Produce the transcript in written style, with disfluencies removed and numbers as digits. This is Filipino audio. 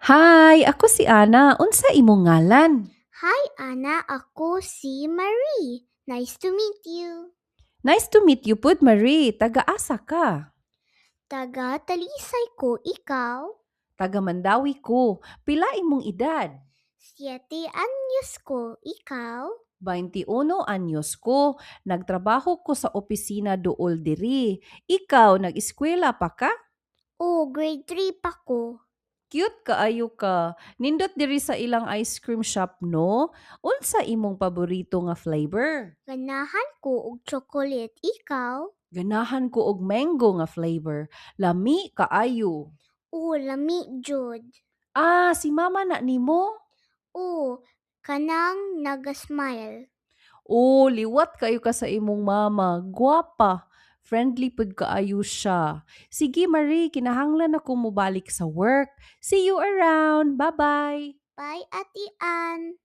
Hi, ako si Ana. Unsa imong ngalan? Hi, Anna. Ako si Marie. Nice to meet you. Nice to meet you pud, Marie. Taga-asa ka? Taga Talisay ko, ikaw? Taga Mandawi ko. Pila imong edad? 7 anyos ko, ikaw? 21 anyos ko. Nagtrabaho ko sa opisina duol diri. Ikaw, nag-eskwela pa ka? Oh, grade 3 pa ko. Cute kaayo ka. Nindot diri sa ilang ice cream shop, no? Unsa imong paborito nga flavor? Ganahan ko og chocolate, ikaw? Ganahan ko og mango nga flavor. Lami kaayo. Oh, lami jud. Ah, si mama na nimo? Oh, kanang naga-smile. Oh, liwat kayo ka sa imong mama. Gwapa. Friendly pud kaayo siya. Sige, Marie, kinahanglan ako mobalik sa work. See you around. Bye-bye. Bye, Ate Ann.